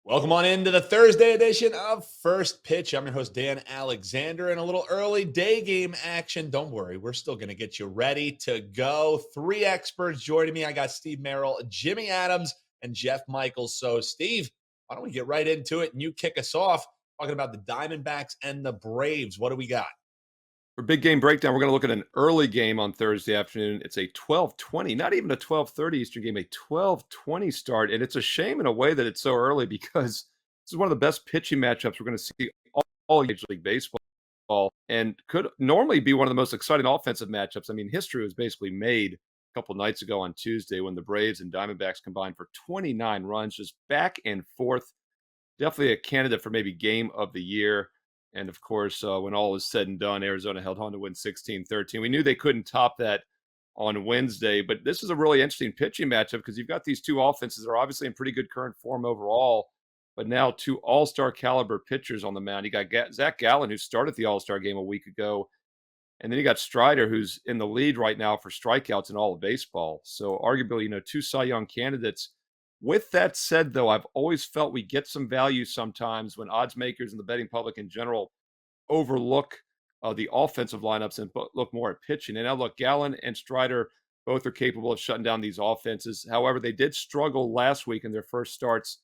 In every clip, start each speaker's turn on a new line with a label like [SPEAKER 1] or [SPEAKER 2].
[SPEAKER 1] Welcome on into the Thursday edition of First Pitch. I'm your host, Dan Alexander, and a little early day game action. Don't worry, we're still going to get you ready to go. Three experts joining me. I got Steve Merril, Jimmy Adams, and Jeff Michaels. So, Steve, why don't we get right into it and you kick us off talking about the Diamondbacks and the Braves. What do we got?
[SPEAKER 2] For big game breakdown, we're going to look at an early game on Thursday afternoon. It's a 12:20, not even a 12:30 Eastern game, a 12:20 start. And it's a shame in a way that it's so early because this is one of the best pitching matchups we're going to see all Major League Baseball and could normally be one of the most exciting offensive matchups. I mean, history was basically made a couple nights ago on Tuesday when the Braves and Diamondbacks combined for 29 runs, just back and forth. Definitely a candidate for maybe game of the year. And of course, when all is said and done, Arizona held on to win 16-13. We knew they couldn't top that on Wednesday, but this is a really interesting pitching matchup because you've got these two offenses that are obviously in pretty good current form overall, but now two all-star caliber pitchers on the mound. You got Zach Gallen, who started the all-star game a week ago, and then you got Strider, who's in the lead right now for strikeouts in all of baseball. So arguably, two Cy Young candidates. With that said, though, I've always felt we get some value sometimes when odds makers and the betting public in general overlook the offensive lineups and look more at pitching. And now look, Gallen and Strider both are capable of shutting down these offenses. However, they did struggle last week in their first starts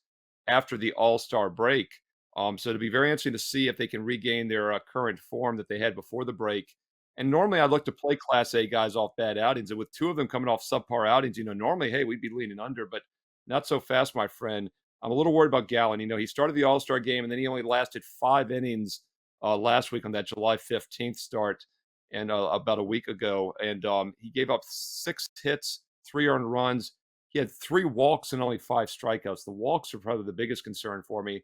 [SPEAKER 2] after the All-Star break. So it'll be very interesting to see if they can regain their current form that they had before the break. And normally I'd look to play Class A guys off bad outings. And with two of them coming off subpar outings, normally, hey, we'd be leaning under, but not so fast, my friend. I'm a little worried about Gallen. He started the All-Star game, and then he only lasted 5 innings last week on that July 15th start and about a week ago. And he gave up 6 hits, 3 earned runs. He had 3 walks and only 5 strikeouts. The walks are probably the biggest concern for me.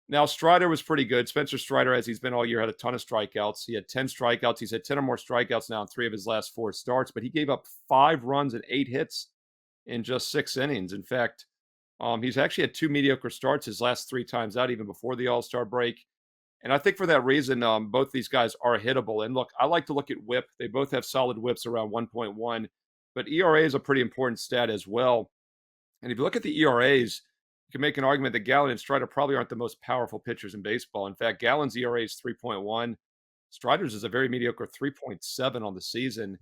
[SPEAKER 2] Now, Strider was pretty good. Spencer Strider, as he's been all year, had a ton of strikeouts. He had 10 strikeouts. He's had 10 or more strikeouts now in 3 of his last 4 starts, but he gave up 5 runs and 8 hits in just 6 innings. In fact, he's actually had 2 mediocre starts his last 3 times out, even before the All-Star break. And I think for that reason, both these guys are hittable. And look, I like to look at WHIP. They both have solid WHIPs around 1.1, but ERA is a pretty important stat as well. And if you look at the ERAs, you can make an argument that Gallen and Strider probably aren't the most powerful pitchers in baseball. In fact, Gallen's ERA is 3.1. Strider's is a very mediocre 3.7 on the season.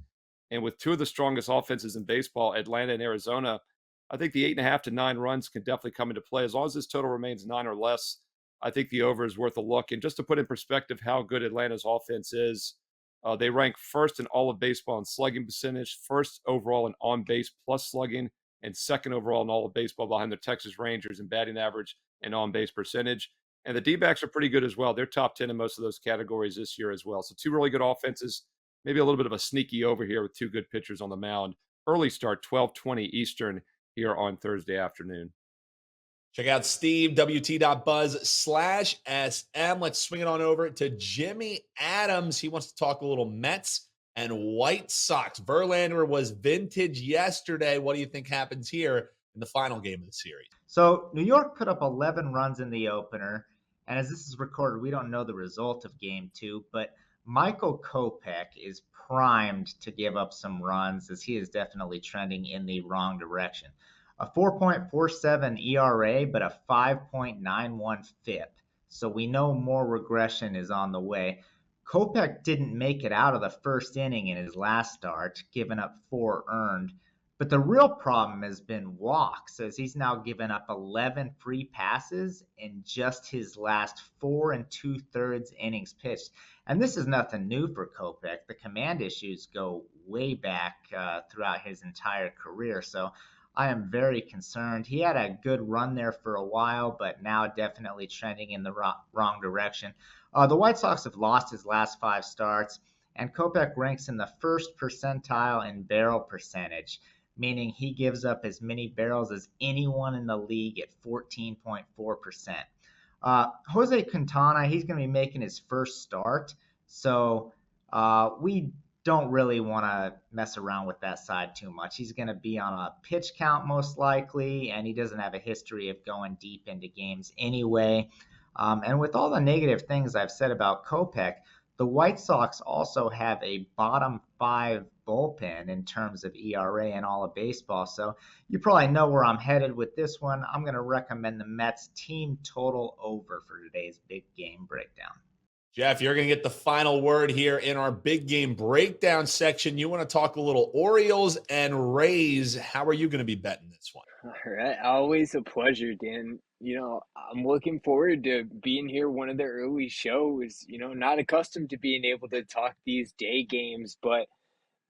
[SPEAKER 2] And with 2 of the strongest offenses in baseball, Atlanta and Arizona, I think the 8.5 to 9 runs can definitely come into play. As long as this total remains 9 or less, I think the over is worth a look. And just to put in perspective how good Atlanta's offense is, they rank first in all of baseball in slugging percentage, first overall in on-base plus slugging, and second overall in all of baseball behind the Texas Rangers in batting average and on-base percentage. And the D-backs are pretty good as well. They're top 10 in most of those categories this year as well. So 2 really good offenses, maybe a little bit of a sneaky over here with 2 good pitchers on the mound. Early start, 12:20 Eastern here on Thursday afternoon.
[SPEAKER 1] Check out steve.wt.buzz/SM. Let's swing it on over to Jimmy Adams. He wants to talk a little Mets and White Sox. Verlander was vintage yesterday. What do you think happens here in the final game of the series?
[SPEAKER 3] So New York put up 11 runs in the opener. And as this is recorded, we don't know the result of game 2, but Michael Kopech is primed to give up some runs as he is definitely trending in the wrong direction. A 4.47 ERA, but a 5.91 FIP. So we know more regression is on the way. Kopech didn't make it out of the first inning in his last start, giving up 4 earned. But the real problem has been walks, as he's now given up 11 free passes in just his last 4 2/3 innings pitched. And this is nothing new for Kopech. The command issues go way back throughout his entire career. So I am very concerned. He had a good run there for a while, but now definitely trending in the wrong direction. The White Sox have lost his last 5 starts, and Kopech ranks in the first percentile in barrel percentage, meaning he gives up as many barrels as anyone in the league at 14.4%. Jose Quintana, he's going to be making his first start, so we don't really want to mess around with that side too much. He's going to be on a pitch count most likely, and he doesn't have a history of going deep into games anyway. And with all the negative things I've said about Kopech, The White Sox also have a bottom 5 bullpen in terms of ERA in all of baseball. So you probably know where I'm headed with this one. I'm going to recommend the Mets team total over for today's big game breakdown.
[SPEAKER 1] Jeff, you're going to get the final word here in our big game breakdown section. You want to talk a little Orioles and Rays. How are you going to be betting this one?
[SPEAKER 4] All right. Always a pleasure, Dan. I'm looking forward to being here one of the early shows. Not accustomed to being able to talk these day games, but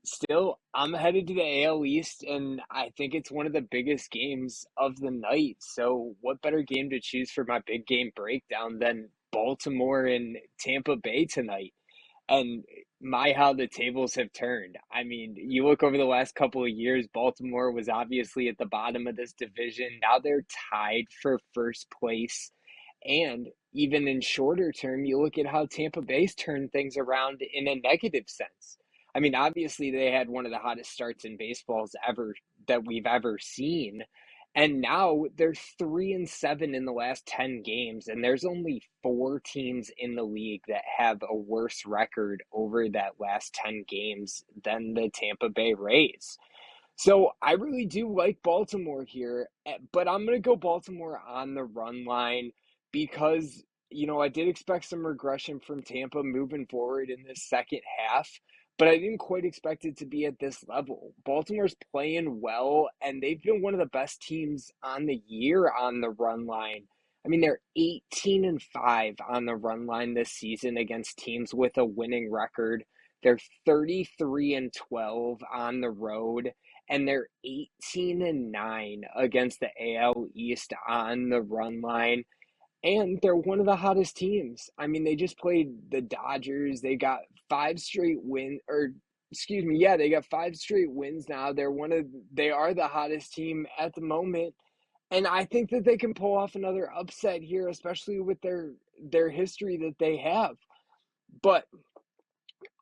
[SPEAKER 4] still, I'm headed to the AL East, and I think it's one of the biggest games of the night. So, what better game to choose for my big game breakdown than Baltimore and Tampa Bay tonight? And how the tables have turned. I mean, you look over the last couple of years, Baltimore was obviously at the bottom of this division. Now they're tied for first place. And even in shorter term, you look at how Tampa Bay's turned things around in a negative sense. I mean, obviously they had one of the hottest starts in baseballs ever that we've ever seen. And now they're 3-7 in the last 10 games, and there's only 4 teams in the league that have a worse record over that last 10 games than the Tampa Bay Rays. So I really do like Baltimore here, but I'm going to go Baltimore on the run line because, I did expect some regression from Tampa moving forward in this second half, but I didn't quite expect it to be at this level. Baltimore's playing well, and they've been one of the best teams on the year on the run line. I mean, they're 18-5 on the run line this season against teams with a winning record. They're 33-12 on the road, and they're 18-9 against the AL East on the run line. And they're one of the hottest teams. I mean, they just played the Dodgers. They got 5 straight wins, or excuse me, yeah, they got 5 straight wins now. They are the hottest team at the moment. And I think that they can pull off another upset here, especially with their history that they have. But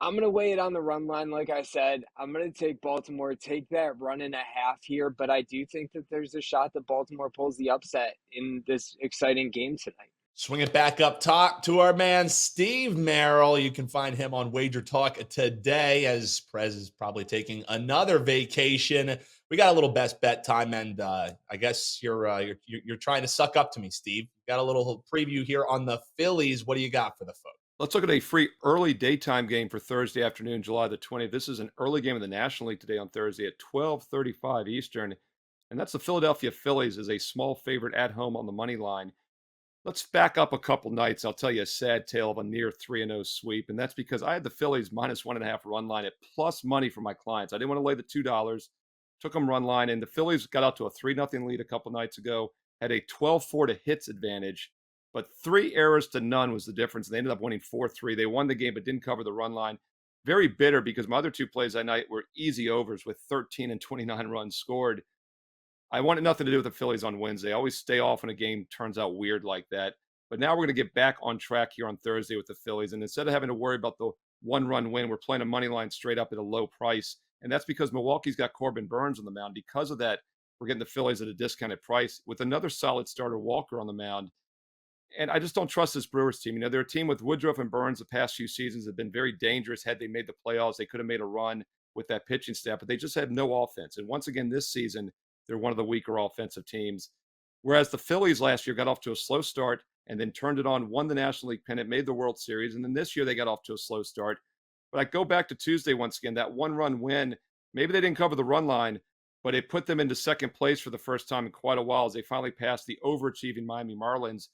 [SPEAKER 4] I'm going to weigh it on the run line, like I said. I'm going to take Baltimore, take that 1.5 here, but I do think that there's a shot that Baltimore pulls the upset in this exciting game tonight.
[SPEAKER 1] Swing it back up top to our man, Steve Merril. You can find him on Wager Talk today as Prez is probably taking another vacation. We got a little best bet time, and I guess you're trying to suck up to me, Steve. Got a little preview here on the Phillies. What do you got for the folks?
[SPEAKER 2] Let's look at a free early daytime game for Thursday afternoon, July the 20th. This is an early game in the National League today on Thursday at 12:35 Eastern, and that's the Philadelphia Phillies as a small favorite at home on the money line. Let's back up a couple nights. I'll tell you a sad tale of a near 3-0 sweep, and that's because I had the Phillies minus 1.5 run line at plus money for my clients. I didn't want to lay the $2, took them run line, and the Phillies got out to a 3-0 lead a couple nights ago, had a 12-4 to hits advantage. But 3 errors to none was the difference. They ended up winning 4-3. They won the game, but didn't cover the run line. Very bitter because my other 2 plays that night were easy overs with 13 and 29 runs scored. I wanted nothing to do with the Phillies on Wednesday. I always stay off when a game turns out weird like that. But now we're going to get back on track here on Thursday with the Phillies. And instead of having to worry about the 1-run win, we're playing a money line straight up at a low price. And that's because Milwaukee's got Corbin Burns on the mound. Because of that, we're getting the Phillies at a discounted price with another solid starter, Walker, on the mound. And I just don't trust this Brewers team. They're a team with Woodruff and Burns the past few seasons have been very dangerous. Had they made the playoffs, they could have made a run with that pitching staff, but they just had no offense. And once again, this season, they're one of the weaker offensive teams. Whereas the Phillies last year got off to a slow start and then turned it on, won the National League pennant, made the World Series. And then this year they got off to a slow start. But I go back to Tuesday once again, that 1-run win, maybe they didn't cover the run line, but it put them into second place for the first time in quite a while as they finally passed the overachieving Miami Marlins.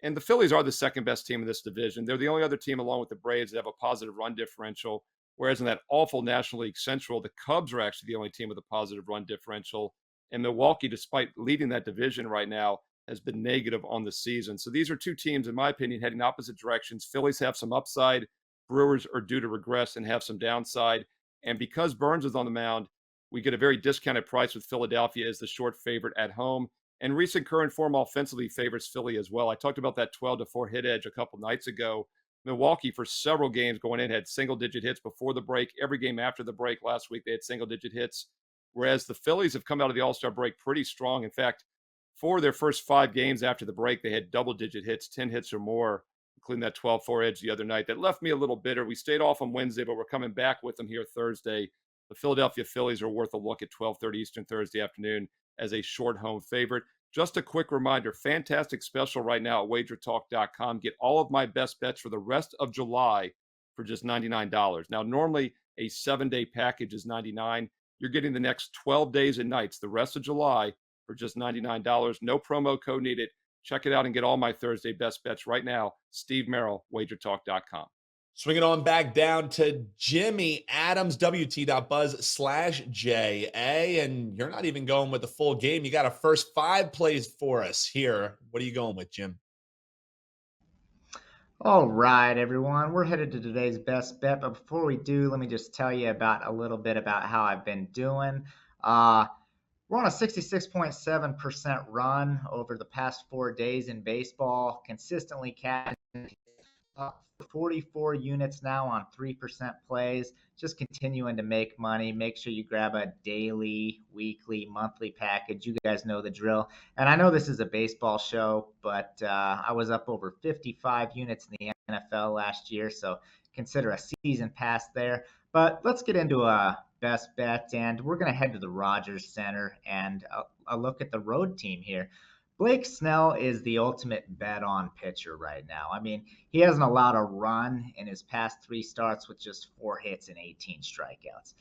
[SPEAKER 2] And the Phillies are the second best team in this division. They're the only other team, along with the Braves, that have a positive run differential. Whereas in that awful National League Central, the Cubs are actually the only team with a positive run differential. And Milwaukee, despite leading that division right now, has been negative on the season. So these are 2 teams, in my opinion, heading opposite directions. Phillies have some upside. Brewers are due to regress and have some downside. And because Burns is on the mound, we get a very discounted price with Philadelphia as the short favorite at home. And recent current form offensively favors Philly as well. I talked about that 12-4 hit edge a couple nights ago. Milwaukee, for several games going in, had single-digit hits before the break. Every game after the break last week, they had single-digit hits. Whereas the Phillies have come out of the All-Star break pretty strong. In fact, for their first 5 games after the break, they had double-digit hits, 10 hits or more including that 12-4 edge the other night. That left me a little bitter. We stayed off on Wednesday, but we're coming back with them here Thursday. The Philadelphia Phillies are worth a look at 12:30 Eastern Thursday afternoon as a short home favorite. Just a quick reminder, fantastic special right now at wagertalk.com. Get all of my best bets for the rest of July for just $99. Now, normally a 7-day package is $99. You're getting the next 12 days and nights, the rest of July, for just $99. No promo code needed. Check it out and get all my Thursday best bets right now. Steve Merril, wagertalk.com.
[SPEAKER 1] Swinging on back down to Jimmy Adams, WT.buzz/JA. And you're not even going with the full game. You got a first 5 plays for us here. What are you going with, Jim?
[SPEAKER 3] All right, everyone. We're headed to today's best bet. But before we do, let me just tell you about a little bit about how I've been doing. We're on a 66.7% run over the past 4 days in baseball, consistently catching 44 units now on 3% plays, just continuing to make money. Make sure you grab a daily, weekly, monthly package. You guys know the drill. And I know this is a baseball show, but I was up over 55 units in the NFL last year, so consider a season pass there. But let's get into a best bet, and we're going to head to the Rogers Center and a look at the road team here. Blake Snell is the ultimate bet-on pitcher right now. I mean, he hasn't allowed a run in his past 3 starts with just 4 hits and 18 strikeouts.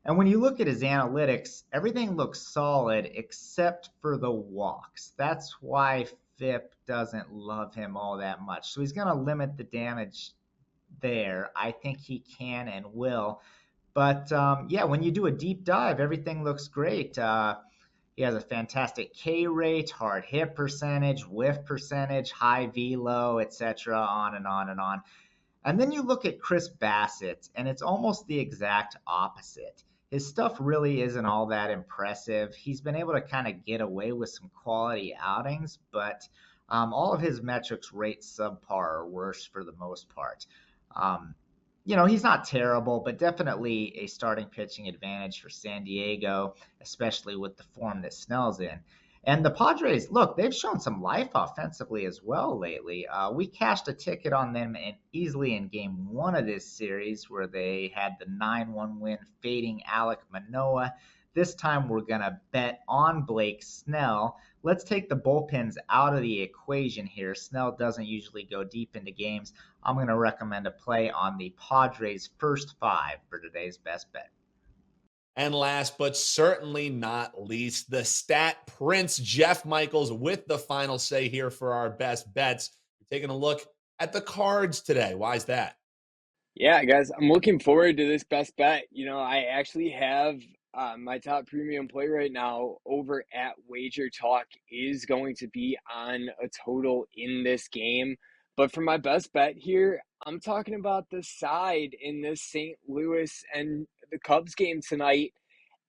[SPEAKER 3] And when you look at his analytics, everything looks solid except for the walks. That's why FIP doesn't love him all that much. So he's going to limit the damage there. I think he can and will. But yeah, when you do a deep dive, everything looks great. He has a fantastic K rate, hard hit percentage, whiff percentage, high velo, etc., on and on and on. And then you look at Chris Bassett, and it's almost the exact opposite. His stuff really isn't all that impressive. He's been able to kind of get away with some quality outings, but all of his metrics rate subpar or worse for the most part. He's not terrible, but definitely a starting pitching advantage for San Diego, especially with the form that Snell's in. And the Padres, look, they've shown some life offensively as well lately. We cashed a ticket on them easily in game 1 of this series where they had the 9-1 win fading Alek Manoah. This time we're going to bet on Blake Snell. Let's take the bullpens out of the equation here. Snell doesn't usually go deep into games. I'm going to recommend a play on the Padres' first 5 for today's best bet.
[SPEAKER 1] And last but certainly not least, the stat prince, Jeff Michaels, with the final say here for our best bets. We're taking a look at the cards today. Why is that?
[SPEAKER 4] Yeah, guys, I'm looking forward to this best bet. I actually have my top premium play right now over at Wager Talk is going to be on a total in this game. But for my best bet here, I'm talking about the side in this St. Louis and the Cubs game tonight.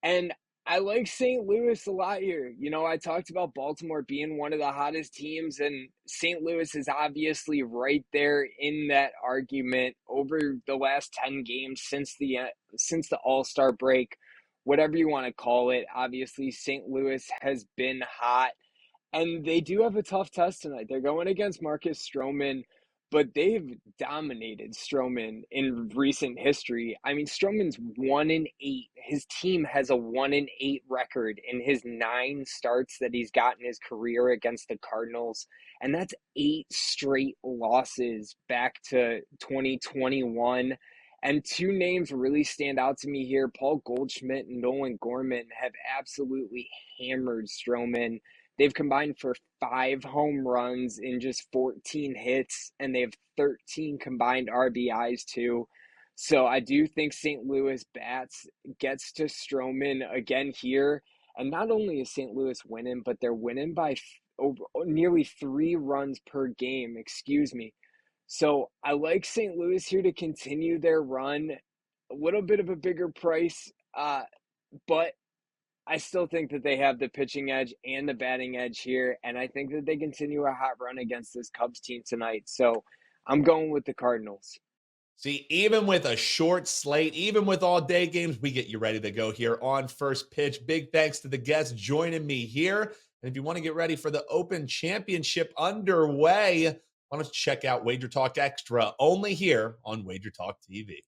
[SPEAKER 4] And I like St. Louis a lot here. I talked about Baltimore being one of the hottest teams, and St. Louis is obviously right there in that argument over the last 10 games since the All-Star break, whatever you want to call it. Obviously, St. Louis has been hot, and they do have a tough test tonight. They're going against Marcus Stroman, but they've dominated Stroman in recent history. I mean, Stroman's 1-8. His team has a 1-8 record in his 9 starts that he's got in his career against the Cardinals. And that's 8 straight losses back to 2021. And 2 names really stand out to me here. Paul Goldschmidt and Nolan Gorman have absolutely hammered Stroman. They've combined for 5 home runs in just 14 hits, and they have 13 combined RBIs too. So I do think St. Louis gets to Stroman again here. And not only is St. Louis winning, but they're winning by nearly 3 runs per game, So I like St. Louis here to continue their run. A little bit of a bigger price, but I still think that they have the pitching edge and the batting edge here, and I think that they continue a hot run against this Cubs team tonight. So I'm going with the Cardinals.
[SPEAKER 1] See, even with a short slate, even with all day games, we get you ready to go here on First Pitch. Big thanks to the guests joining me here. And if you want to get ready for the Open Championship underway, why don't you check out Wager Talk Extra only here on Wager Talk TV.